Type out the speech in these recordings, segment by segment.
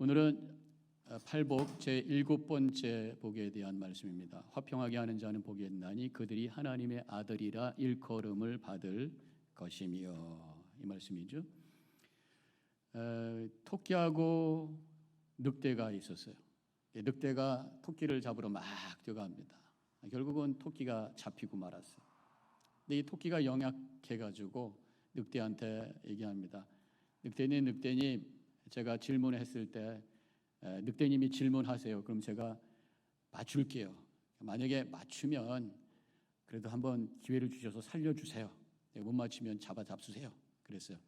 오늘은 팔복 제7번째 복에 대한 말씀입니다. 화평하게 하는 자는 복이 있나니 그들이 하나님의 아들이라 일컬음을 받을 것이며, 이 말씀이죠. 토끼하고 늑대가 있었어요. 늑대가 토끼를 잡으러 막 뛰어갑니다. 결국은 토끼가 잡히고 말았어요. 근데 이 토끼가 영약해가지고 늑대한테 얘기합니다. 늑대님, 제가 질문했을 때 늑대님이 질문하세요. 그럼 제가 맞출게요. 만약에 맞추면 그래도 한번 기회를 주셔서 살려주세요. 못 맞추면 잡수세요. 그랬어요.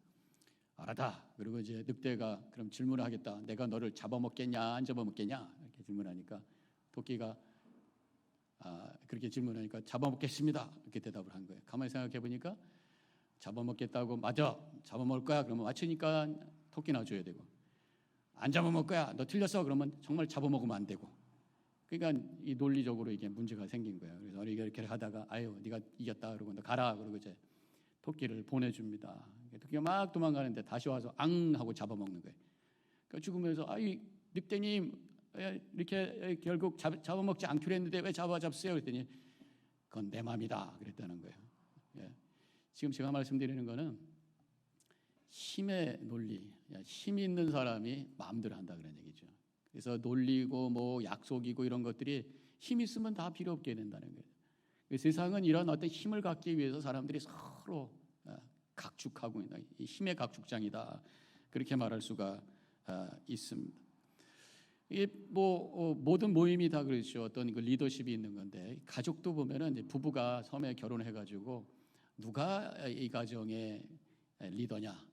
알았다. 그리고 이제 늑대가 그럼 질문을 하겠다. 내가 너를 잡아먹겠냐 안 잡아먹겠냐 이렇게 질문하니까 토끼가 그렇게 질문하니까 잡아먹겠습니다 이렇게 대답을 한 거예요. 가만히 생각해 보니까 잡아먹겠다고, 맞아, 잡아먹을 거야 그러면 맞추니까 토끼나 줘야 되고, 안 잡아먹을 거야 너 틀렸어 그러면 정말 잡아먹으면 안 되고, 그러니까 이 논리적으로 이게 문제가 생긴 거예요. 그래서 이렇게 하다가 아유 네가 이겼다 그러고 너 가라 그러고 이제 토끼를 보내줍니다. 토끼가 막 도망가는데 다시 와서 앙 하고 잡아먹는 거예요. 그러니까 죽으면서 아이 늑대님 이렇게 결국 잡아먹지 않기로 했는데 왜 잡으세요 그랬더니 그건 내 맘이다 그랬다는 거예요. 예. 지금 제가 말씀드리는 거는 힘의 논리, 힘 있는 사람이 마음대로 한다 그런 얘기죠. 그래서 논리고 뭐 약속이고 이런 것들이 힘 있으면 다 필요 없게 된다는 거예요. 세상은 이런 어떤 힘을 갖기 위해서 사람들이 서로 각축하고 있는 이 힘의 각축장이다 그렇게 말할 수가 있습니다. 이게 뭐 모든 모임이 다 그렇죠. 어떤 그 리더십이 있는 건데, 가족도 보면은 이제 부부가 처음에 결혼해가지고 누가 이 가정의 리더냐?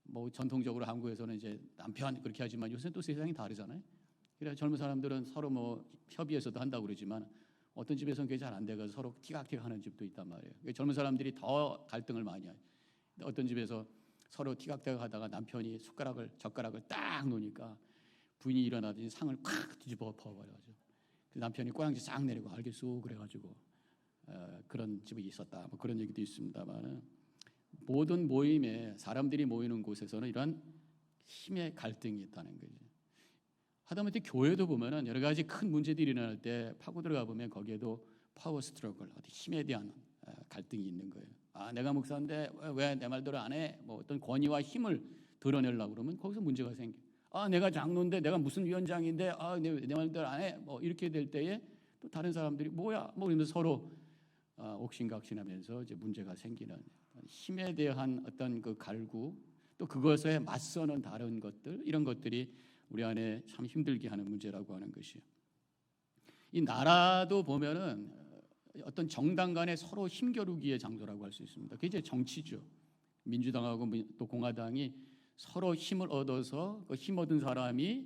뭐 전통적으로 한국에서는 이제 남편 그렇게 하지만 요새 또 세상이 다르잖아요. 그래서 젊은 사람들은 서로 뭐 협의해서도 한다고 그러지만 어떤 집에서는 그게 잘 안 돼서 서로 티각티각 하는 집도 있단 말이에요. 젊은 사람들이 더 갈등을 많이 해요. 어떤 집에서 서로 티각티각 하다가 남편이 젓가락을 딱 놓으니까 부인이 일어나더니 상을 콱 뒤집어 퍼버려가지고 그 남편이 꼬랑지 싹 내리고 알겠소 그래가지고 그런 집이 있었다. 뭐 그런 얘기도 있습니다만, 모든 모임에 사람들이 모이는 곳에서는 이런 힘의 갈등이 있다는 거죠. 하다못해 교회도 보면은 여러 가지 큰 문제들이 일어날 때 파고 들어가 보면 거기에도 파워 스트러글, 힘에 대한 갈등이 있는 거예요. 내가 목사인데 왜 내 말대로 안 해? 뭐 어떤 권위와 힘을 드러내려고 그러면 거기서 문제가 생겨. 내가 장로인데 내가 무슨 위원장인데 내 말대로 안 해? 뭐 이렇게 될 때에 또 다른 사람들이 뭐야? 뭐 이러면서 서로 옥신각신하면서 이제 문제가 생기는, 힘에 대한 어떤 그 갈구, 또 그것에 맞서는 다른 것들, 이런 것들이 우리 안에 참 힘들게 하는 문제라고 하는 것이요. 이 나라도 보면은 어떤 정당 간에 서로 힘겨루기의 장소라고 할 수 있습니다. 그게 이제 정치죠. 민주당하고 또 공화당이 서로 힘을 얻어서 그 힘 얻은 사람이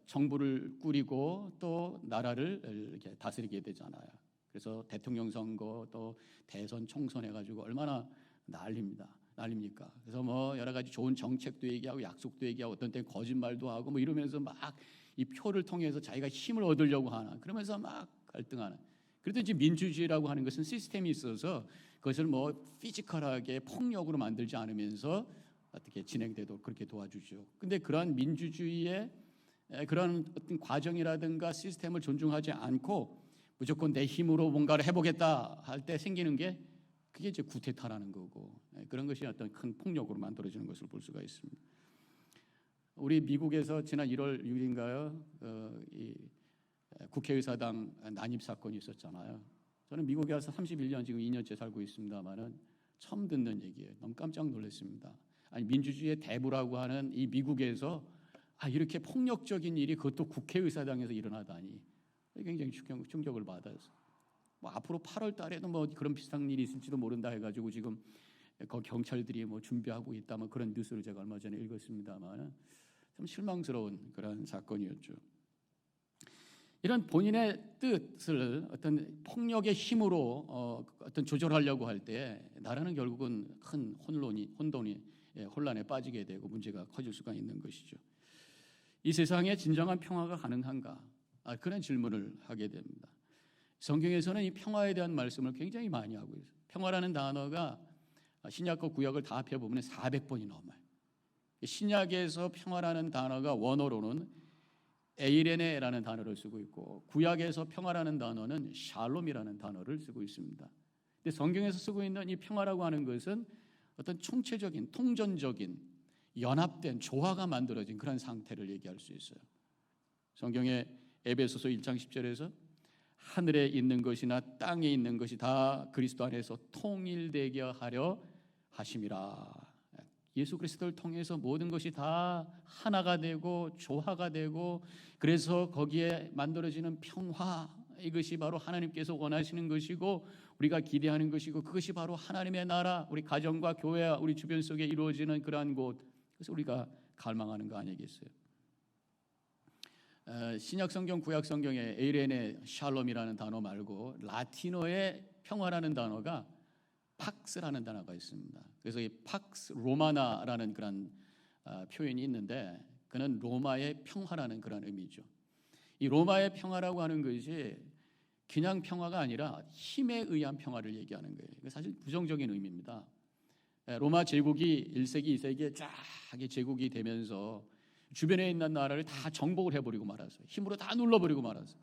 정부를 꾸리고 또 나라를 이렇게 다스리게 되잖아요. 그래서 대통령 선거 또 대선 총선 해가지고 얼마나 난립니까? 그래서 뭐 여러 가지 좋은 정책도 얘기하고 약속도 얘기하고 어떤 때 거짓말도 하고 뭐 이러면서 막 이 표를 통해서 자기가 힘을 얻으려고 하나, 그러면서 막 갈등하는. 그래도 이제 민주주의라고 하는 것은 시스템이 있어서 그것을 뭐 피지컬하게 폭력으로 만들지 않으면서 어떻게 진행되도록 그렇게 도와주죠. 근데 그러한 민주주의의 그런 어떤 과정이라든가 시스템을 존중하지 않고 무조건 내 힘으로 뭔가를 해보겠다 할 때 생기는 게 그게 이제 구테타라는 거고, 그런 것이 어떤 큰 폭력으로 만들어지는 것을 볼 수가 있습니다. 우리 미국에서 지난 1월 6일인가요? 이 국회의사당 난입 사건이 있었잖아요. 저는 미국에 와서 31년 지금 2년째 살고 있습니다만은 처음 듣는 얘기예요. 너무 깜짝 놀랐습니다. 아니 민주주의의 대부라고 하는 이 미국에서 이렇게 폭력적인 일이 그것도 국회의사당에서 일어나다니 굉장히 충격을 받았어요. 뭐 앞으로 8월 달에도 뭐 그런 비슷한 일이 있을지도 모른다 해가지고 지금 경찰들이 뭐 준비하고 있다 뭐 그런 뉴스를 제가 얼마 전에 읽었습니다만 참 실망스러운 그런 사건이었죠. 이런 본인의 뜻을 어떤 폭력의 힘으로 어떤 조절하려고 할 때 나라는 결국은 큰 혼란에 빠지게 되고 문제가 커질 수가 있는 것이죠. 이 세상에 진정한 평화가 가능한가? 그런 질문을 하게 됩니다. 성경에서는 이 평화에 대한 말씀을 굉장히 많이 하고 있어요. 평화라는 단어가 신약과 구약을 다 합해보면 400번이 넘어요. 신약에서 평화라는 단어가 원어로는 에이레네라는 단어를 쓰고 있고 구약에서 평화라는 단어는 샬롬이라는 단어를 쓰고 있습니다. 근데 성경에서 쓰고 있는 이 평화라고 하는 것은 어떤 총체적인 통전적인 연합된 조화가 만들어진 그런 상태를 얘기할 수 있어요. 성경의 에베소서 1장 10절에서 하늘에 있는 것이나 땅에 있는 것이 다 그리스도 안에서 통일되게 하려 하심이라. 예수 그리스도를 통해서 모든 것이 다 하나가 되고 조화가 되고 그래서 거기에 만들어지는 평화, 이것이 바로 하나님께서 원하시는 것이고 우리가 기대하는 것이고 그것이 바로 하나님의 나라, 우리 가정과 교회와 우리 주변 속에 이루어지는 그러한 곳, 그래서 우리가 갈망하는 거 아니겠어요? 신약 성경, 구약 성경에 에이레네 샬롬이라는 단어 말고 라틴어의 평화라는 단어가 팍스라는 단어가 있습니다. 그래서 이 팍스 로마나라는 그런 표현이 있는데 그는 로마의 평화라는 그런 의미죠. 이 로마의 평화라고 하는 것이 그냥 평화가 아니라 힘에 의한 평화를 얘기하는 거예요. 사실 부정적인 의미입니다. 로마 제국이 1세기, 2세기에 쫙 제국이 되면서 주변에 있는 나라를 다 정복을 해버리고 말았어요. 힘으로 다 눌러버리고 말았어요.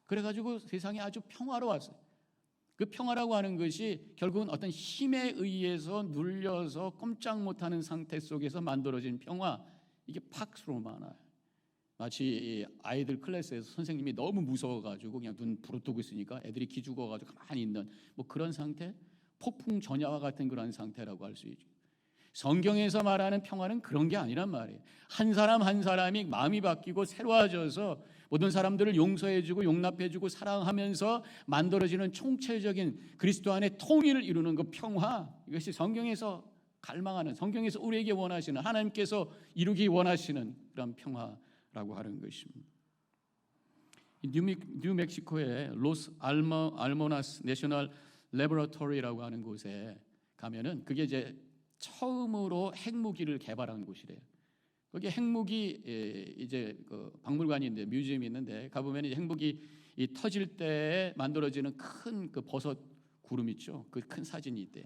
그래가지고 세상이 아주 평화로웠어요. 그 평화라고 하는 것이 결국은 어떤 힘에 의해서 눌려서 꼼짝 못하는 상태 속에서 만들어진 평화, 이게 팍스 로마나예요. 마치 아이들 클래스에서 선생님이 너무 무서워가지고 그냥 눈 부릅뜨고 있으니까 애들이 기죽어가지고 가만히 있는 뭐 그런 상태, 폭풍 전야와 같은 그런 상태라고 할 수 있죠. 성경에서 말하는 평화는 그런 게 아니란 말이에요. 한 사람 한 사람이 마음이 바뀌고 새로워져서 모든 사람들을 용서해주고 용납해주고 사랑하면서 만들어지는 총체적인 그리스도 안의 통일을 이루는 그 평화, 이것이 성경에서 갈망하는, 성경에서 우리에게 원하시는, 하나님께서 이루기 원하시는 그런 평화라고 하는 것입니다. 뉴멕시코의 로스 알모나스 내셔널 레버러토리라고 하는 곳에 가면은 그게 이제 처음으로 핵무기를 개발한 곳이래요. 거기 핵무기 이제 그 박물관인데 뮤지엄이 있는데 가보면 이제 핵무기 이 터질 때 만들어지는 큰 그 버섯 구름 있죠. 그 큰 사진이 있대요.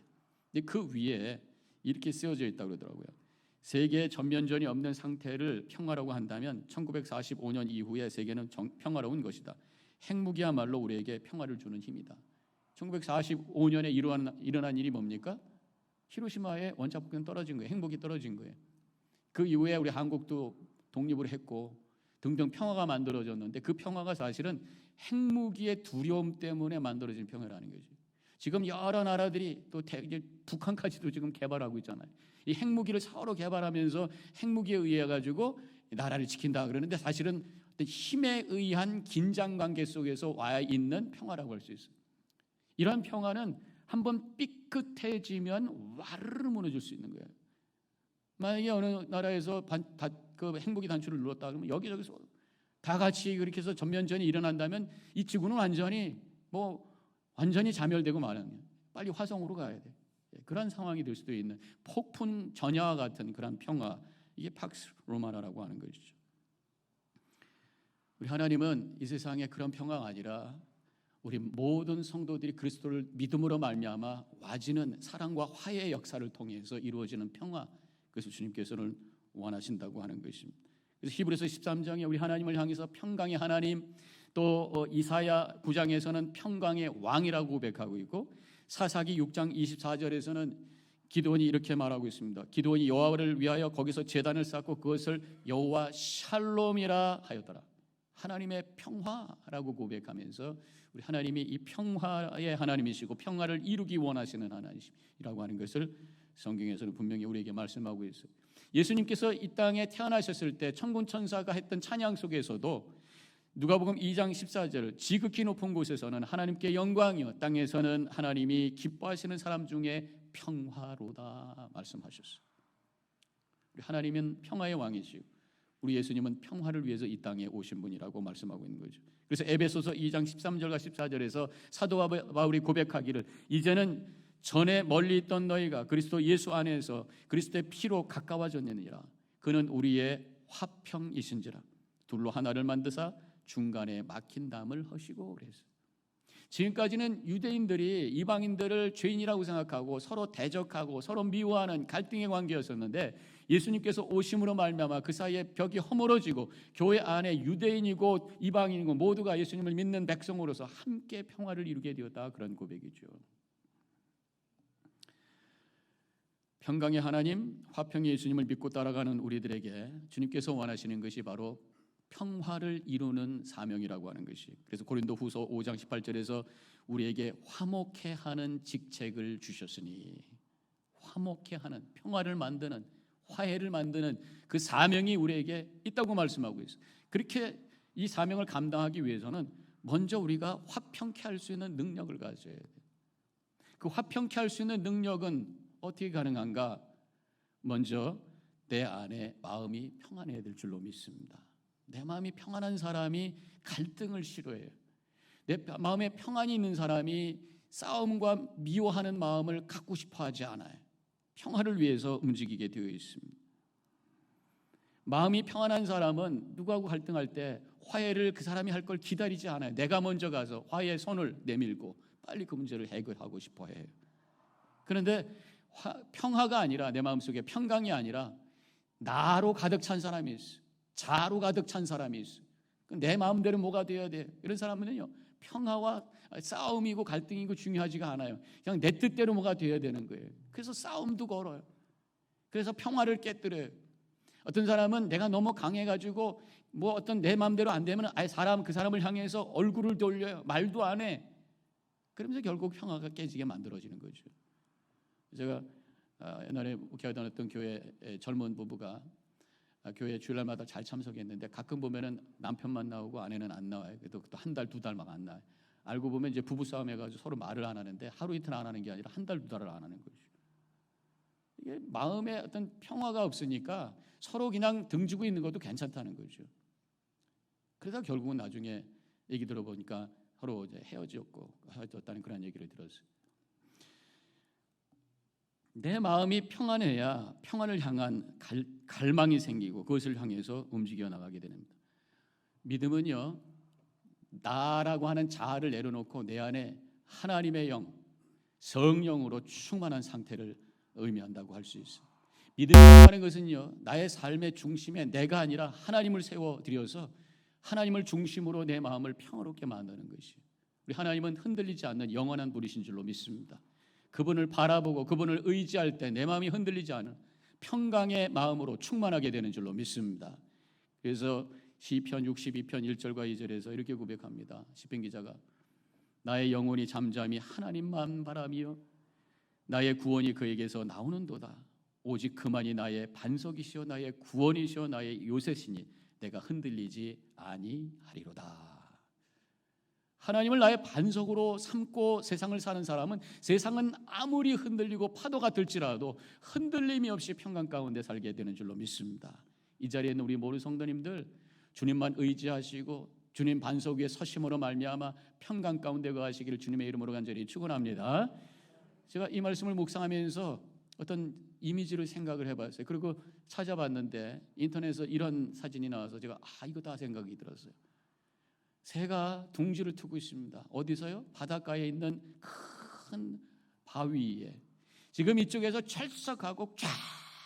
근데 그 위에 이렇게 쓰여져 있다고 그러더라고요. 세계 전면전이 없는 상태를 평화라고 한다면 1945년 이후에 세계는 평화로운 것이다. 핵무기야말로 우리에게 평화를 주는 힘이다. 1945년에 일어난 일이 뭡니까? 히로시마에 원자폭탄 떨어진 거예요. 핵무기 떨어진 거예요. 그 이후에 우리 한국도 독립을 했고 등등 평화가 만들어졌는데 그 평화가 사실은 핵무기의 두려움 때문에 만들어진 평화라는 거죠. 지금 여러 나라들이 또 북한까지도 지금 개발하고 있잖아요. 이 핵무기를 서로 개발하면서 핵무기에 의해 가지고 나라를 지킨다 그러는데 사실은 힘에 의한 긴장 관계 속에서 와 있는 평화라고 할 수 있어요. 이런 평화는 한번 삐끗해지면 와르르 무너질 수 있는 거예요. 만약에 어느 나라에서 그 핵무기 단추를 눌렀다 그러면 여기저기서 다 같이 그렇게 해서 전면전이 일어난다면 이 지구는 완전히 자멸되고 마는, 빨리 화성으로 가야 돼. 그런 상황이 될 수도 있는 폭풍 전야와 같은 그런 평화, 이게 팍스 로마나라고 하는 것이죠. 우리 하나님은 이 세상에 그런 평화가 아니라 우리 모든 성도들이 그리스도를 믿음으로 말미암아 와지는 사랑과 화해의 역사를 통해서 이루어지는 평화, 그래서 주님께서는 원하신다고 하는 것입니다. 그래서 히브리서 13장에 우리 하나님을 향해서 평강의 하나님, 또 이사야 9장에서는 평강의 왕이라고 고백하고 있고 사사기 6장 24절에서는 기드온이 이렇게 말하고 있습니다. 기드온이 여호와를 위하여 거기서 제단을 쌓고 그것을 여호와 샬롬이라 하였더라. 하나님의 평화라고 고백하면서 우리 하나님이 이 평화의 하나님이시고 평화를 이루기 원하시는 하나님이라고 하는 것을 성경에서는 분명히 우리에게 말씀하고 있어요. 예수님께서 이 땅에 태어나셨을 때 천군 천사가 했던 찬양 속에서도 누가복음 2장 14절 지극히 높은 곳에서는 하나님께 영광이요 땅에서는 하나님이 기뻐하시는 사람 중에 평화로다 말씀하셨어요. 우리 하나님은 평화의 왕이시고 우리 예수님은 평화를 위해서 이 땅에 오신 분이라고 말씀하고 있는 거죠. 그래서 에베소서 2장 13절과 14절에서 사도 바울이 고백하기를 이제는 전에 멀리 있던 너희가 그리스도 예수 안에서 그리스도의 피로 가까워졌느니라. 그는 우리의 화평이신지라. 둘로 하나를 만드사 중간에 막힌 담을 허시고 그랬어요. 지금까지는 유대인들이 이방인들을 죄인이라고 생각하고 서로 대적하고 서로 미워하는 갈등의 관계였었는데 예수님께서 오심으로 말미암아 그 사이에 벽이 허물어지고 교회 안에 유대인이고 이방인이고 모두가 예수님을 믿는 백성으로서 함께 평화를 이루게 되었다, 그런 고백이죠. 평강의 하나님, 화평의 예수님을 믿고 따라가는 우리들에게 주님께서 원하시는 것이 바로 평화를 이루는 사명이라고 하는 것이. 그래서 고린도후서 5장 18절에서 우리에게 화목해 하는 직책을 주셨으니, 화목해 하는, 평화를 만드는, 화해를 만드는 그 사명이 우리에게 있다고 말씀하고 있어요. 그렇게 이 사명을 감당하기 위해서는 먼저 우리가 화평케 할 수 있는 능력을 가져야 돼요. 그 화평케 할 수 있는 능력은 어떻게 가능한가? 먼저 내 안에 마음이 평안해야 될 줄로 믿습니다. 내 마음이 평안한 사람이 갈등을 싫어해요. 내 마음에 평안이 있는 사람이 싸움과 미워하는 마음을 갖고 싶어 하지 않아요. 평화를 위해서 움직이게 되어 있습니다. 마음이 평안한 사람은 누구하고 갈등할 때 화해를 그 사람이 할 걸 기다리지 않아요. 내가 먼저 가서 화해의 손을 내밀고 빨리 그 문제를 해결하고 싶어 해요. 그런데 평화가 아니라, 내 마음속에 평강이 아니라 나로 가득 찬 사람이 있어요. 자로 가득 찬 사람이 있어요. 내 마음대로 뭐가 되어야 돼? 이런 사람은요, 평화와 싸움이고 갈등이고 중요하지가 않아요. 그냥 내 뜻대로 뭐가 되어야 되는 거예요. 그래서 싸움도 걸어요. 그래서 평화를 깨뜨려요. 어떤 사람은 내가 너무 강해가지고 뭐 어떤 내 마음대로 안 되면 아예 그 사람을 향해서 얼굴을 돌려요. 말도 안 해. 그러면서 결국 평화가 깨지게 만들어지는 거죠. 제가 옛날에 목회하던 어떤 교회 젊은 부부가 교회 주일날마다 잘 참석했는데 가끔 보면은 남편만 나오고 아내는 안 나와요. 그래도 또 한 달, 두 달 막 안 나와요. 알고 보면 이제 부부 싸움 해가지고 서로 말을 안 하는데 하루 이틀 안 하는 게 아니라 한 달, 두 달을 안 하는 거죠. 이게 마음에 어떤 평화가 없으니까 서로 그냥 등지고 있는 것도 괜찮다는 거죠. 그러다 결국은 나중에 얘기 들어보니까 서로 이제 헤어졌다는 그런 얘기를 들었어요. 내 마음이 평안해야 평안을 향한 갈망이 생기고 그것을 향해서 움직여 나가게 됩니다. 믿음은요, 나라고 하는 자아를 내려놓고 내 안에 하나님의 영, 성령으로 충만한 상태를 의미한다고 할 수 있어요. 믿음이라고 하는 것은요, 나의 삶의 중심에 내가 아니라 하나님을 세워드려서 하나님을 중심으로 내 마음을 평화롭게 만드는 것이에요. 우리 하나님은 흔들리지 않는 영원한 분이신 줄로 믿습니다. 그분을 바라보고 그분을 의지할 때 내 마음이 흔들리지 않은 평강의 마음으로 충만하게 되는 줄로 믿습니다. 그래서 시편 62편 1절과 2절에서 이렇게 고백합니다. 시편 기자가 나의 영혼이 잠잠히 하나님만 바라며 나의 구원이 그에게서 나오는도다. 오직 그만이 나의 반석이시오 나의 구원이시오 나의 요새시니 내가 흔들리지 아니하리로다. 하나님을 나의 반석으로 삼고 세상을 사는 사람은 세상은 아무리 흔들리고 파도가 들지라도 흔들림이 없이 평강 가운데 살게 되는 줄로 믿습니다. 이 자리에 있는 우리 모든 성도님들, 주님만 의지하시고 주님 반석 위에 서심으로 말미암아 평강 가운데 거하시기를 주님의 이름으로 간절히 축원합니다. 제가 이 말씀을 묵상하면서 어떤 이미지를 생각을 해봤어요. 그리고 찾아봤는데 인터넷에서 이런 사진이 나와서 제가 이거다 생각이 들었어요. 새가 둥지를 트고 있습니다. 어디서요? 바닷가에 있는 큰 바위에. 지금 이쪽에서 철썩하고 쫙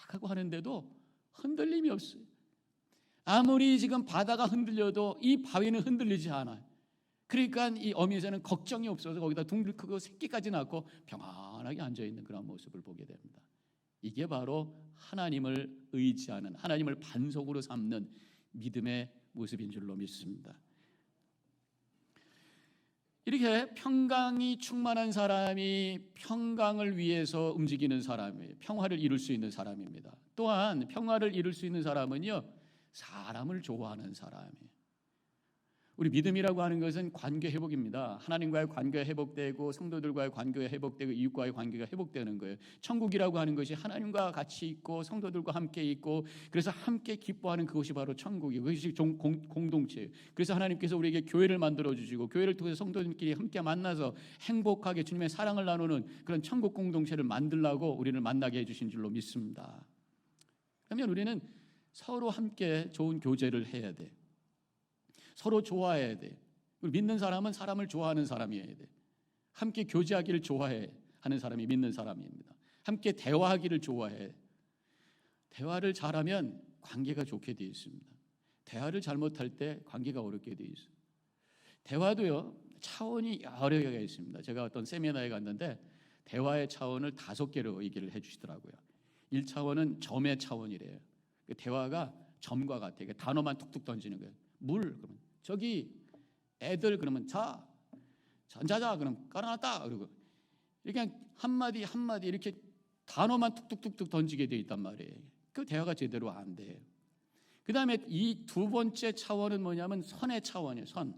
하고 하는데도 흔들림이 없어요. 아무리 지금 바다가 흔들려도 이 바위는 흔들리지 않아요. 그러니까 이 어미새는 걱정이 없어서 거기다 둥지를 크고 새끼까지 낳고 평안하게 앉아있는 그런 모습을 보게 됩니다. 이게 바로 하나님을 의지하는, 하나님을 반석으로 삼는 믿음의 모습인 줄로 믿습니다. 이렇게 평강이 충만한 사람이 평강을 위해서 움직이는 사람이에요. 평화를 이룰 수 있는 사람입니다. 또한 평화를 이룰 수 있는 사람은요, 사람을 좋아하는 사람이에요. 우리 믿음이라고 하는 것은 관계 회복입니다. 하나님과의 관계가 회복되고 성도들과의 관계가 회복되고 이웃과의 관계가 회복되는 거예요. 천국이라고 하는 것이 하나님과 같이 있고 성도들과 함께 있고 그래서 함께 기뻐하는 그것이 바로 천국이고 그것이 공동체예요. 그래서 하나님께서 우리에게 교회를 만들어 주시고 교회를 통해서 성도들끼리 함께 만나서 행복하게 주님의 사랑을 나누는 그런 천국 공동체를 만들라고 우리를 만나게 해주신 줄로 믿습니다. 그러면 우리는 서로 함께 좋은 교제를 해야 돼. 서로 좋아해야 돼. 그리고 믿는 사람은 사람을 좋아하는 사람이어야 돼. 함께 교제하기를 좋아해 하는 사람이 믿는 사람입니다. 함께 대화하기를 좋아해. 대화를 잘하면 관계가 좋게 되어 있습니다. 대화를 잘못할 때 관계가 어렵게 되어 있어요. 대화도요, 차원이 여러 개가 있습니다. 제가 어떤 세미나에 갔는데 대화의 차원을 5개로 얘기를 해주시더라고요. 1차원은 점의 차원이래요. 대화가 점과 같아요. 단어만 툭툭 던지는 거예요. 물, 그러면 저기 애들, 그러면 자, 전자자, 그럼 깔아놨다, 그러고 이렇게 한마디 한마디 이렇게 단어만 툭툭툭툭 던지게 돼 있단 말이에요. 그 대화가 제대로 안 돼요. 그 다음에 이 2번째 차원은 뭐냐면 선의 차원이에요. 선,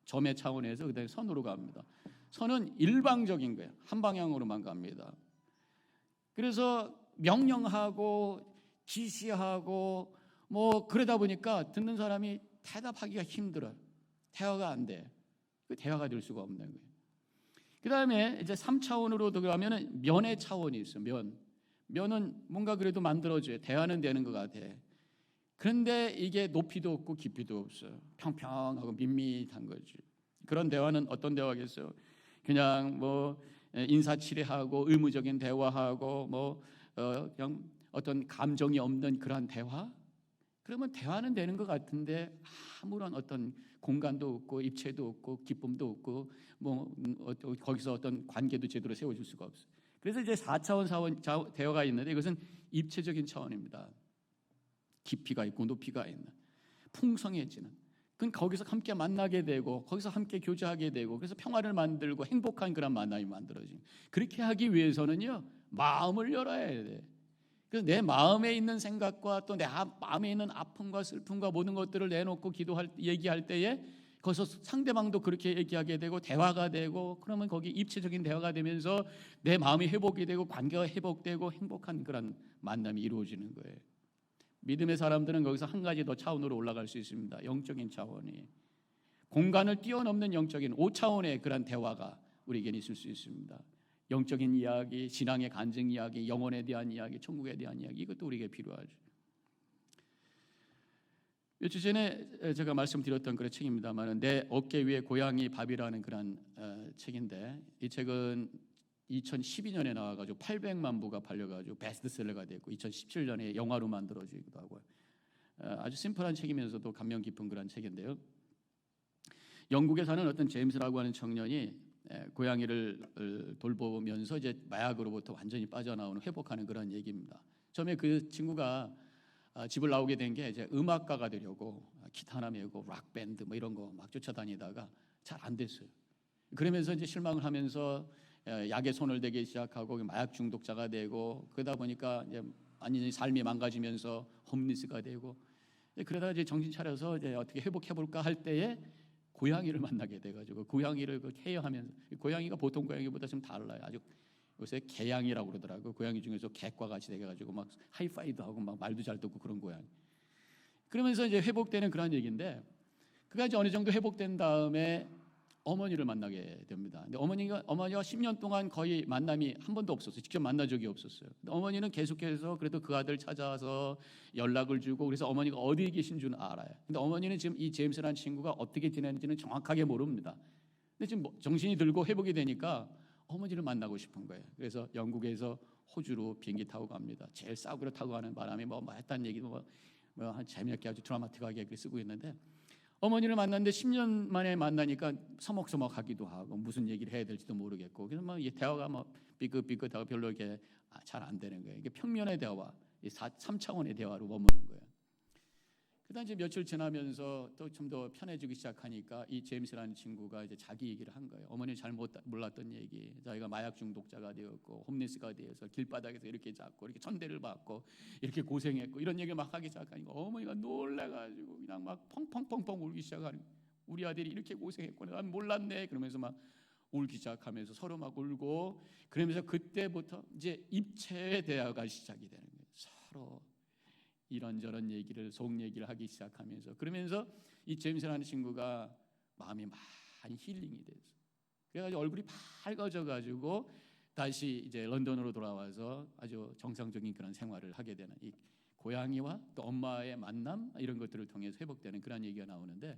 점의 차원에서 그다음에 선으로 갑니다. 선은 일방적인 거예요. 한 방향으로만 갑니다. 그래서 명령하고 지시하고 뭐 그러다 보니까 듣는 사람이 대답하기가 힘들어요. 대화가 안 돼. 그 대화가 될 수가 없는 거예요. 그 다음에 이제 3차원으로 들어가면은 면의 차원이 있어요. 면은 뭔가 그래도 만들어져요. 대화는 되는 것 같아. 그런데 이게 높이도 없고 깊이도 없어요. 평평하고 밋밋한 거지. 그런 대화는 어떤 대화겠어요? 그냥 뭐 인사치레하고 의무적인 대화하고 뭐 그냥 어떤 감정이 없는 그러한 대화? 그러면 대화는 되는 것 같은데 아무런 어떤 공간도 없고 입체도 없고 기쁨도 없고 뭐 거기서 어떤 관계도 제대로 세워줄 수가 없어요. 그래서 이제 4차원 대화가 있는데 이것은 입체적인 차원입니다. 깊이가 있고 높이가 있는, 풍성해지는. 그건 거기서 함께 만나게 되고 거기서 함께 교제하게 되고 그래서 평화를 만들고 행복한 그런 만남이 만들어지는. 그렇게 하기 위해서는요, 마음을 열어야 돼. 그래서 내 마음에 있는 생각과 또 내 마음에 있는 아픔과 슬픔과 모든 것들을 내놓고 얘기할 때에 거기서 상대방도 그렇게 얘기하게 되고 대화가 되고 그러면 거기 입체적인 대화가 되면서 내 마음이 회복이 되고 관계가 회복되고 행복한 그런 만남이 이루어지는 거예요. 믿음의 사람들은 거기서 한 가지 더 차원으로 올라갈 수 있습니다. 영적인 차원이. 공간을 뛰어넘는 영적인 5차원의 그런 대화가 우리에게 있을 수 있습니다. 영적인 이야기, 신앙의 간증 이야기, 영혼에 대한 이야기, 천국에 대한 이야기, 이것도 우리에게 필요하죠. 며칠 전에 제가 말씀드렸던 그런 책입니다만 내 어깨 위에 고양이 밥이라는 그런 책인데 이 책은 2012년에 나와가지고 800만 부가 팔려가지고 베스트셀러가 됐고 2017년에 영화로 만들어지기도 하고 아주 심플한 책이면서도 감명 깊은 그런 책인데요. 영국에 사는 어떤 제임스라고 하는 청년이 고양이를 돌보면서 이제 마약으로부터 완전히 빠져나오는 회복하는 그런 얘기입니다. 처음에 그 친구가 집을 나오게 된 게 이제 음악가가 되려고 기타 하나 메고 락 밴드 뭐 이런 거 막 쫓아다니다가 잘 안 됐어요. 그러면서 이제 실망을 하면서 약에 손을 대기 시작하고 마약 중독자가 되고 그러다 보니까 이제 완전히 삶이 망가지면서 홈리스가 되고 그러다가 이제 정신 차려서 이제 어떻게 회복해 볼까 할 때에 고양이를 만나게 돼가지고 고양이를 케어하면서 고양이가 보통 고양이보다 좀 달라요. 아주 요새 개양이라고 그러더라고요. 고양이 중에서 개과 같이 돼가지고 막 하이파이도 하고 막 말도 잘 듣고 그런 고양이. 그러면서 이제 회복되는 그런 얘기인데 그가 이제 어느 정도 회복된 다음에 어머니를 만나게 됩니다. 근데 어머니가 10년 동안 거의 만남이 한 번도 없었어요. 직접 만난 적이 없었어요. 근데 어머니는 계속해서 그래도 그 아들 찾아와서 연락을 주고 그래서 어머니가 어디에 계신 줄 알아요. 근데 어머니는 지금 이 제임스라는 친구가 어떻게 지내는지는 정확하게 모릅니다. 근데 지금 정신이 들고 회복이 되니까 어머니를 만나고 싶은 거예요. 그래서 영국에서 호주로 비행기 타고 갑니다. 제일 싸구려 타고 가는 바람에 뭐 했다는 얘기도 한 재미있게 아주 드라마틱하게 쓰고 있는데 어머니를 만났는데 10년 만에 만나니까 서먹서먹하기도 하고 무슨 얘기를 해야 될지도 모르겠고 그래서 막 이 대화가 막 삐끗삐끗하고 별로 이렇게 잘 안 되는 거예요. 이게 평면의 대화, 3차원의 대화로 머무는 거예요. 그다음 이제 며칠 지나면서 또 좀 더 편해지기 시작하니까 이 제임스라는 친구가 이제 자기 얘기를 한 거예요. 어머니 잘 몰랐던 얘기. 자기가 마약 중독자가 되었고 홈리스가 되어서 길바닥에서 이렇게 잡고 이렇게 천대를 받고 이렇게 고생했고 이런 얘기를 막 하기 시작하니까 어머니가 놀래가지고 그냥 막 펑펑펑펑 울기 시작하는 거예요. 우리 아들이 이렇게 고생했구나. 난 몰랐네. 그러면서 막 울기 시작하면서 서로 막 울고 그러면서 그때부터 이제 입체의 대화가 시작이 되는 거예요. 서로 이런저런 얘기를 속 얘기를 하기 시작하면서 그러면서 이 제임스라는 친구가 마음이 많이 힐링이 됐어요. 그래가지고 얼굴이 밝아져 가지고 다시 이제 런던으로 돌아와서 아주 정상적인 그런 생활을 하게 되는 이 고양이와 또 엄마의 만남 이런 것들을 통해서 회복되는 그런 얘기가 나오는데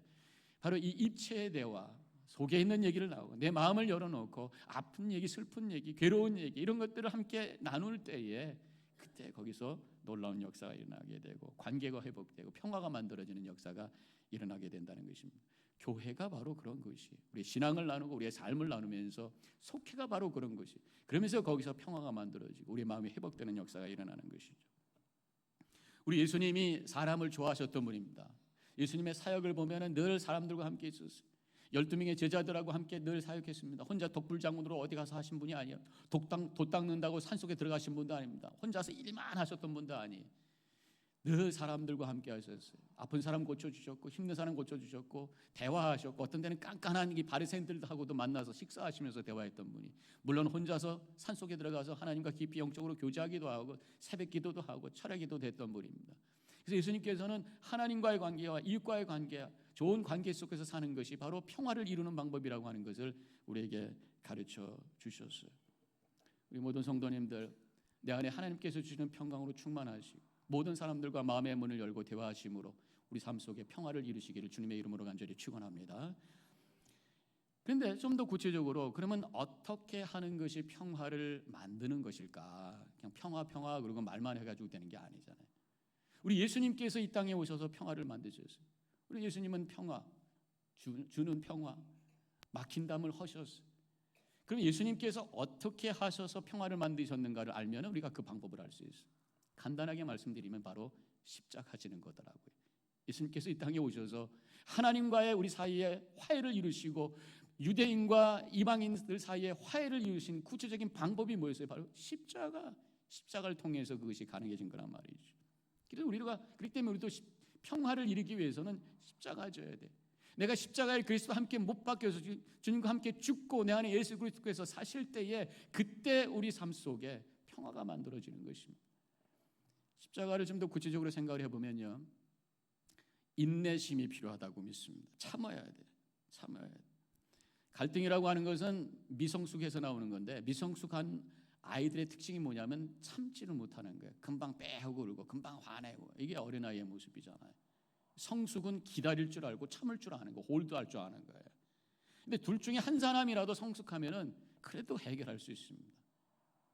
바로 이 입체의 대화 속에 있는 얘기를 나오고 내 마음을 열어놓고 아픈 얘기, 슬픈 얘기, 괴로운 얘기 이런 것들을 함께 나눌 때에 그때 거기서 놀라운 역사가 일어나게 되고 관계가 회복되고 평화가 만들어지는 역사가 일어나게 된다는 것입니다. 교회가 바로 그런 것이 우리의 신앙을 나누고 우리의 삶을 나누면서 속회가 바로 그런 것이 그러면서 거기서 평화가 만들어지고 우리의 마음이 회복되는 역사가 일어나는 것이죠. 우리 예수님이 사람을 좋아하셨던 분입니다. 예수님의 사역을 보면 늘 사람들과 함께 있었어요. 12명의 제자들하고 함께 늘 사역했습니다. 혼자 독불장군으로 어디 가서 하신 분이 아니에요. 돛 닦는다고 산속에 들어가신 분도 아닙니다. 혼자서 일만 하셨던 분도 아니에요. 늘 사람들과 함께 하셨어요. 아픈 사람 고쳐주셨고 힘든 사람 고쳐주셨고 대화하셨고 어떤 때는 깐깐한 이 바리새인들하고도 만나서 식사하시면서 대화했던 분이 물론 혼자서 산속에 들어가서 하나님과 깊이 영적으로 교제하기도 하고 새벽 기도도 하고 철야 기도도 했던 분입니다. 그래서 예수님께서는 하나님과의 관계와 이웃과의 관계, 좋은 관계 속에서 사는 것이 바로 평화를 이루는 방법이라고 하는 것을 우리에게 가르쳐 주셨어요. 우리 모든 성도님들 내 안에 하나님께서 주시는 평강으로 충만하시고 모든 사람들과 마음의 문을 열고 대화하심으로 우리 삶 속에 평화를 이루시기를 주님의 이름으로 간절히 축원합니다. 그런데 좀 더 구체적으로 그러면 어떻게 하는 것이 평화를 만드는 것일까? 그냥 평화 그러고 말만 해가지고 되는 게 아니잖아요. 우리 예수님께서 이 땅에 오셔서 평화를 만드셨어요. 우리 예수님은 평화, 주는 평화, 막힌 담을 허셨어요. 그럼 예수님께서 어떻게 하셔서 평화를 만드셨는가를 알면 우리가 그 방법을 알 수 있어요. 간단하게 말씀드리면 바로 십자가 지는 거더라고요. 예수님께서 이 땅에 오셔서 하나님과의 우리 사이에 화해를 이루시고 유대인과 이방인들 사이에 화해를 이루신 구체적인 방법이 뭐였어요? 바로 십자가를 통해서 그것이 가능해진 거란 말이죠. 그래서 그렇기 때문에 우리도 평화를 이루기 위해서는 십자가 져야 돼. 내가 십자가에 그리스도와 함께 못 박혀서 주님과 함께 죽고 내 안에 예수 그리스도께서 사실 때에 그때 우리 삶 속에 평화가 만들어지는 것입니다. 십자가를 좀 더 구체적으로 생각을 해보면요, 인내심이 필요하다고 믿습니다. 참아야 돼. 갈등이라고 하는 것은 미성숙해서 나오는 건데 미성숙한 아이들의 특징이 뭐냐면 참지를 못하는 거예요. 금방 빼하고 울고 금방 화내고 이게 어린아이의 모습이잖아요. 성숙은 기다릴 줄 알고 참을 줄 아는 거, 홀드할 줄 아는 거예요. 근데 둘 중에 한 사람이라도 성숙하면은 그래도 해결할 수 있습니다.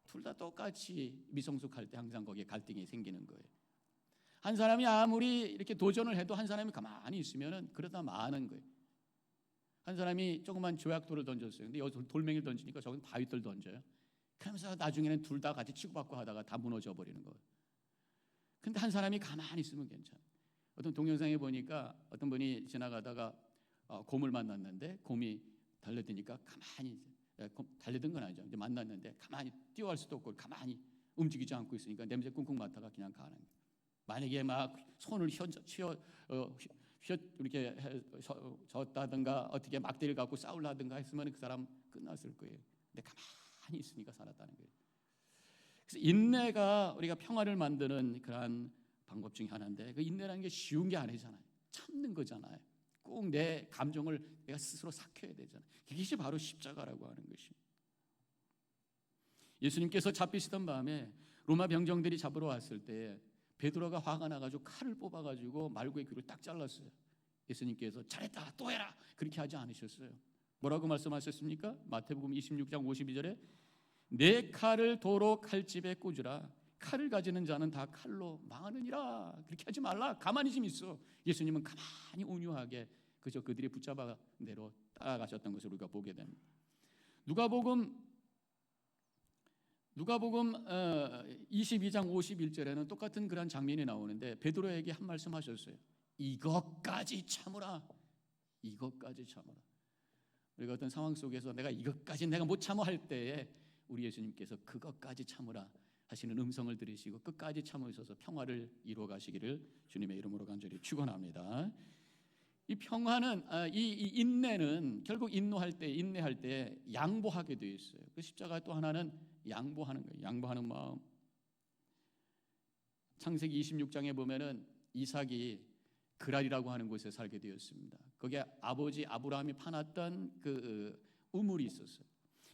둘 다 똑같이 미성숙할 때 항상 거기에 갈등이 생기는 거예요. 한 사람이 아무리 이렇게 도전을 해도 한 사람이 가만히 있으면은 그러다 마는 거예요. 한 사람이 조그만 조약돌을 던졌어요. 근데 여기 돌멩이를 던지니까 저건 바위돌 던져요. 그러면서 나중에는 둘 다 같이 치고받고 하다가 다 무너져 버리는 거예요. 근데 한 사람이 가만히 있으면 괜찮아요. 어떤 동영상에 보니까 어떤 분이 지나가다가 곰을 만났는데 곰이 달려드니까 가만히 달려든 건 아니죠. 이제 만났는데 가만히 뛰어갈 수도 없고 가만히 움직이지 않고 있으니까 냄새 쿵쿵 맡다가 그냥 가는 거예요. 만약에 막 손을 이렇게 졌다든가 어떻게 막대를 갖고 싸우려든가 했으면 그 사람 끝났을 거예요. 근데 가만히 있으니까 살았다는 거예요. 그래서 인내가 우리가 평화를 만드는 그러한 방법 중에 하나인데 그 인내라는 게 쉬운 게 아니잖아요. 참는 거잖아요. 꼭 내 감정을 내가 스스로 삭혀야 되잖아요. 이것이 바로 십자가라고 하는 것입니다. 예수님께서 잡히시던 밤에 로마 병정들이 잡으러 왔을 때 베드로가 화가 나가지고 칼을 뽑아가지고 말구의 귀를 딱 잘랐어요. 예수님께서 잘했다 또 해라 그렇게 하지 않으셨어요. 뭐라고 말씀하셨습니까? 마태복음 26장 52절에 내 칼을 도로 칼집에 꽂으라 칼을 가지는 자는 다 칼로 망하느니라. 그렇게 하지 말라. 가만히 좀 있어. 예수님은 가만히 온유하게 그저 그들이 붙잡아 대로 따라가셨던 것을 우리가 보게 됩니다. 누가복음 22장 51절에는 똑같은 그런 장면이 나오는데 베드로에게 한 말씀 하셨어요. 이것까지 참으라. 이것까지 참으라. 우리가 어떤 상황 속에서 이것까지 내가 못 참아 할 때에 우리 예수님께서 그것까지 참으라 하시는 음성을 들으시고 끝까지 참으셔서 평화를 이루어 가시기를 주님의 이름으로 간절히 축원합니다. 이 평화는 이 인내는 결국 인내할 때 양보하게 되어 있어요. 그 십자가 또 하나는 양보하는 거예요. 양보하는 마음. 창세기 26장에 보면은 이삭이 그랄이라고 하는 곳에 살게 되었습니다. 거기에 아버지 아브라함이 파놨던 그 우물이 있었어요.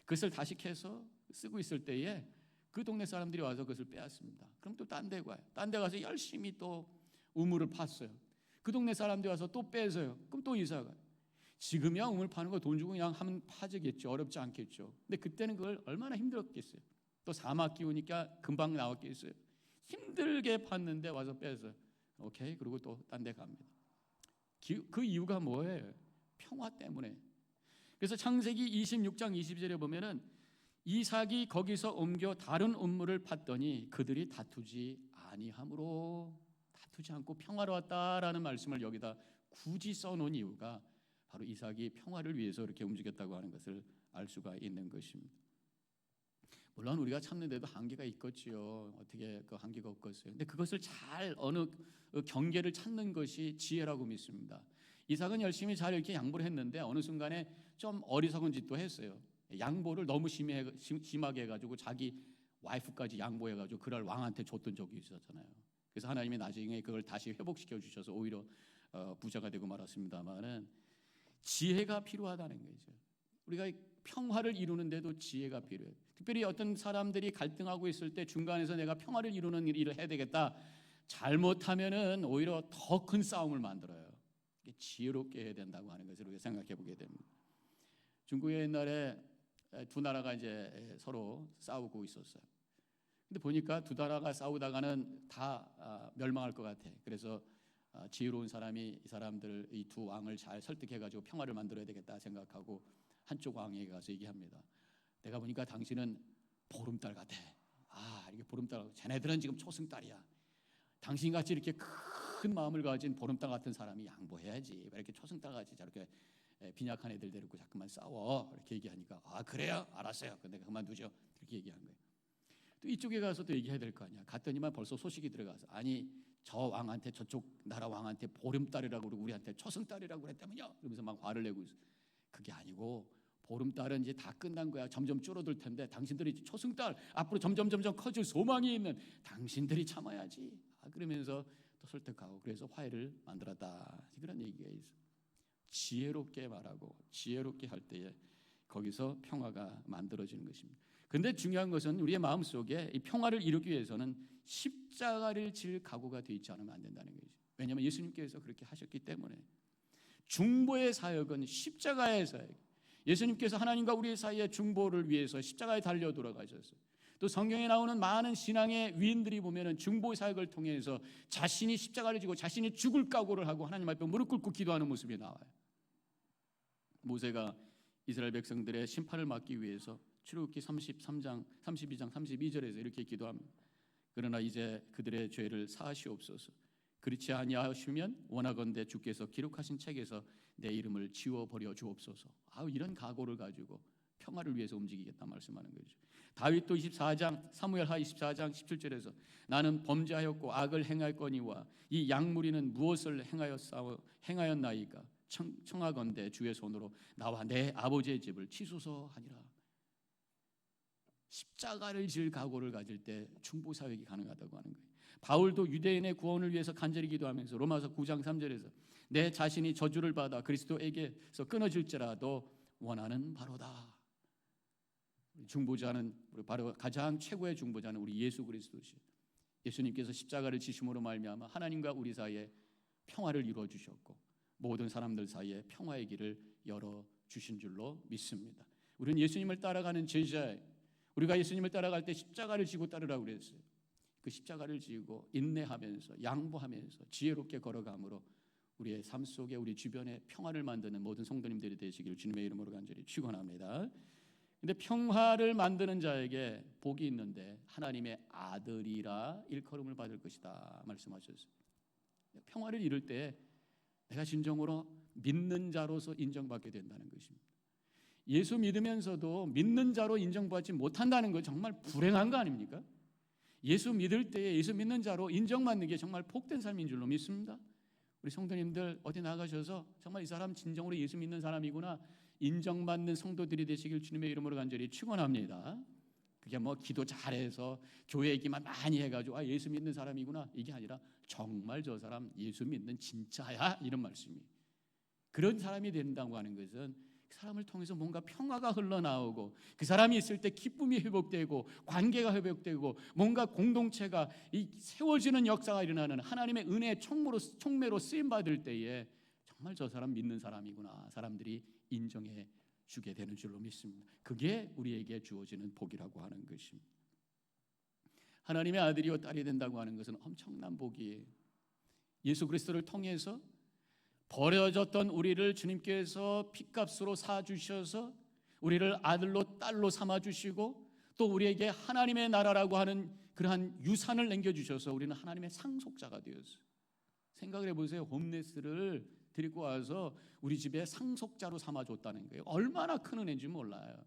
그것을 다시 캐서 쓰고 있을 때에 그 동네 사람들이 와서 그것을 빼앗습니다. 그럼 또 딴 데 가요. 딴 데 가서 열심히 또 우물을 팠어요. 그 동네 사람들이 와서 또 빼서요. 그럼 또 이사 가요. 지금이야 우물 파는 거 돈 주고 그냥 하면 파지겠죠. 어렵지 않겠죠. 근데 그때는 그걸 얼마나 힘들었겠어요. 또 사막 기후니까 금방 나왔겠어요. 힘들게 팠는데 와서 빼서 오케이, 그리고 또 딴 데 갑니다. 그 이유가 뭐예요? 평화 때문에. 그래서 창세기 26장 20절에 보면은 이삭이 거기서 옮겨 다른 우물을 팠더니 그들이 다투지 아니함으로, 다투지 않고 평화로웠다라는 말씀을 여기다 굳이 써놓은 이유가 바로 이삭이 평화를 위해서 이렇게 움직였다고 하는 것을 알 수가 있는 것입니다. 물론 우리가 참는데도 한계가 있겠지요. 어떻게 그 한계가 없겠어요. 근데 그것을 잘 어느 경계를 찾는 것이 지혜라고 믿습니다. 이삭은 열심히 잘 이렇게 양보를 했는데 어느 순간에 좀 어리석은 짓도 했어요. 양보를 너무 심하게 해가지고 자기 와이프까지 양보해가지고 그를 왕한테 줬던 적이 있었잖아요. 그래서 하나님이 나중에 그걸 다시 회복시켜 주셔서 오히려 부자가 되고 말았습니다만은 지혜가 필요하다는 거죠. 우리가 평화를 이루는데도 지혜가 필요해요. 특별히 어떤 사람들이 갈등하고 있을 때 중간에서 내가 평화를 이루는 일을 해야 되겠다, 잘못하면은 오히려 더 큰 싸움을 만들어요. 지혜롭게 해야 된다고 하는 것을 우리가 생각해 보게 됩니다. 중국에 옛날에 두 나라가 이제 서로 싸우고 있었어요. 근데 보니까 두 나라가 싸우다가는 다 멸망할 것 같아. 그래서 지혜로운 사람이 이 사람들, 이 두 왕을 잘 설득해가지고 평화를 만들어야 되겠다 생각하고 한쪽 왕에게 가서 얘기합니다. 내가 보니까 당신은 보름달 같아. 이게 보름달, 쟤네들은 지금 초승달이야. 당신같이 이렇게 큰 마음을 가진 보름달 같은 사람이 양보해야지. 왜 이렇게 초승달 같이 저렇게 빈약한 애들 데리고 자꾸만 싸워? 이렇게 얘기하니까 그래요? 알았어요. 근데 그만두죠. 이렇게 얘기한 거예요. 또 이쪽에 가서 또 얘기해야 될 거 아니야. 갔더니만 벌써 소식이 들어가서 아니 저 왕한테, 저쪽 나라 왕한테 보름달이라고 그러고 우리한테 초승달이라고 그랬다면요. 그러면서 막 화를 내고 있어요. 그게 아니고 보름달은 이제 다 끝난 거야. 점점 줄어들 텐데 당신들이 초승달 앞으로 점점 커질 소망이 있는 당신들이 참아야지. 그러면서 또 설득하고 그래서 화해를 만들었다. 그런 얘기가 있어요. 지혜롭게 말하고 지혜롭게 할 때에 거기서 평화가 만들어지는 것입니다. 근데 중요한 것은 우리의 마음속에 이 평화를 이루기 위해서는 십자가를 질 각오가 되어 있지 않으면 안 된다는 거죠. 왜냐하면 예수님께서 그렇게 하셨기 때문에. 중보의 사역은 십자가의 사역. 예수님께서 하나님과 우리 사이의 중보를 위해서 십자가에 달려 돌아가셨어요. 또 성경에 나오는 많은 신앙의 위인들이 보면은 중보 사역을 통해서 자신이 십자가를 지고 자신이 죽을 각오를 하고 하나님 앞에 무릎 꿇고 기도하는 모습이 나와요. 모세가 이스라엘 백성들의 심판을 막기 위해서 출애굽기 32장 32절에서 이렇게 기도합니다. 그러나 이제 그들의 죄를 사하시옵소서. 그렇지 아니하시면 원하건대 주께서 기록하신 책에서 내 이름을 지워버려 주옵소서. 이런 각오를 가지고 평화를 위해서 움직이겠다 말씀하는 거죠. 다윗도 24장 사무엘하 24장 17절에서 나는 범죄하였고 악을 행할거니와 이 양무리는 무엇을 행하였나이까 청하건대 주의 손으로 나와 내 아버지의 집을 치소서 하니라. 십자가를 질 각오를 가질 때 중보 사역이 가능하다고 하는 거예요. 바울도 유대인의 구원을 위해서 간절히 기도하면서 로마서 9장 3절에서 내 자신이 저주를 받아 그리스도에게서 끊어질지라도 원하는 바로다. 중보자는 바로 가장 최고의 중보자는 우리 예수 그리스도시. 예수님께서 십자가를 지심으로 말미암아 하나님과 우리 사이에 평화를 이루어 주셨고 모든 사람들 사이에 평화의 길을 열어 주신 줄로 믿습니다. 우리는 예수님을 따라가는 제자예요. 우리가 예수님을 따라갈 때 십자가를 지고 따르라고 그랬어요. 그 십자가를 지고 인내하면서 양보하면서 지혜롭게 걸어감으로 우리의 삶 속에 우리 주변에 평화를 만드는 모든 성도님들이 되시기를 주님의 이름으로 간절히 축원합니다. 근데 평화를 만드는 자에게 복이 있는데 하나님의 아들이라 일컬음을 받을 것이다 말씀하셨어요. 평화를 이룰 때 내가 진정으로 믿는 자로서 인정받게 된다는 것입니다. 예수 믿으면서도 믿는 자로 인정받지 못한다는 건 정말 불행한 거 아닙니까? 예수 믿을 때에 예수 믿는 자로 인정받는 게 정말 복된 삶인 줄로 믿습니다. 우리 성도님들 어디 나가셔서 정말 이 사람 진정으로 예수 믿는 사람이구나 인정받는 성도들이 되시길 주님의 이름으로 간절히 축원합니다. 그게 뭐 기도 잘해서 교회 얘기만 많이 해가지고 예수 믿는 사람이구나 이게 아니라 정말 저 사람 예수 믿는 진짜야 이런 말씀이. 그런 사람이 된다고 하는 것은 그 사람을 통해서 뭔가 평화가 흘러나오고 그 사람이 있을 때 기쁨이 회복되고 관계가 회복되고 뭔가 공동체가 세워지는 역사가 일어나는 하나님의 은혜의 촉매로 쓰임받을 때에 정말 정말 저 사람 믿는 사람이구나, 사람들이 인정해 주게 되는 줄로 믿습니다. 그게 우리에게 주어지는 복이라고 하는 것입니다. 하나님의 아들이요 딸이 된다고 하는 것은 엄청난 복이에요. 예수 그리스도를 통해서 버려졌던 우리를 주님께서 핏값으로 사주셔서 우리를 아들로 딸로 삼아주시고 또 우리에게 하나님의 나라라고 하는 그러한 유산을 남겨주셔서 우리는 하나님의 상속자가 되었어요. 생각을 해보세요. 홈레스를 데리고 와서 우리 집에 상속자로 삼아줬다는 거예요. 얼마나 큰 은혜인지 몰라요.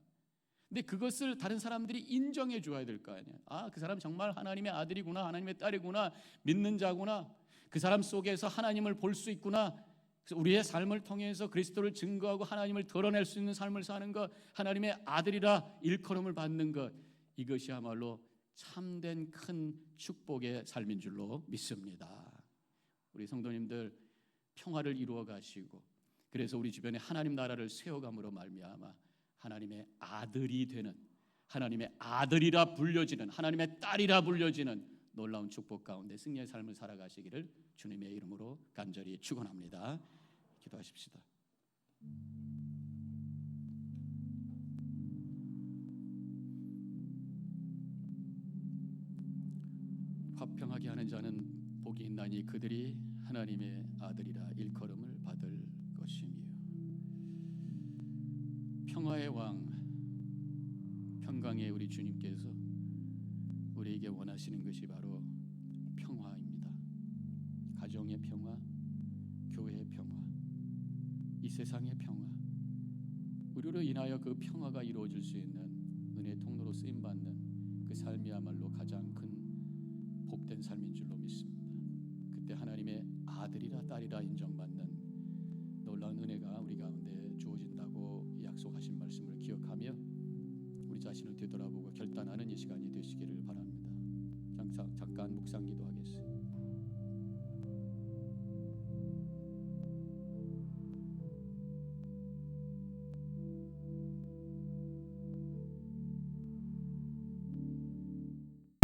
근데 그것을 다른 사람들이 인정해 줘야 될 거 아니에요. 아, 그 사람 정말 하나님의 아들이구나, 하나님의 딸이구나, 믿는 자구나, 그 사람 속에서 하나님을 볼 수 있구나. 그래서 우리의 삶을 통해서 그리스도를 증거하고 하나님을 드러낼 수 있는 삶을 사는 것, 하나님의 아들이라 일컬음을 받는 것, 이것이야말로 참된 큰 축복의 삶인 줄로 믿습니다. 우리 성도님들 평화를 이루어 가시고 그래서 우리 주변에 하나님 나라를 세워감으로 말미암아 하나님의 아들이 되는, 하나님의 아들이라 불려지는, 하나님의 딸이라 불려지는 놀라운 축복 가운데 승리의 삶을 살아가시기를 주님의 이름으로 간절히 축원합니다. 기도하십시다. 화평하게 하는 자는 복이 있나니 그들이 하나님의 아들이라 일컬음을 받을 것이며, 평화의 왕 평강의 우리 주님께서 우리에게 원하시는 것이 바로 평화입니다. 가정의 평화, 교회의 평화, 이 세상의 평화, 우리로 인하여 그 평화가 이루어질 수 있는 은혜의 통로로 쓰임받는 그 삶이야말로 가장 큰 복된 삶인 줄로 믿습니다. 그때 하나님의 아들이라 딸이라 인정받는 놀라운 은혜가 우리 가운데 주어진다고 약속하신 말씀을 기억하며 우리 자신을 되돌아보고 결단하는 이 시간이 되시기를 바랍니다. 잠깐 묵상 기도하겠습니다.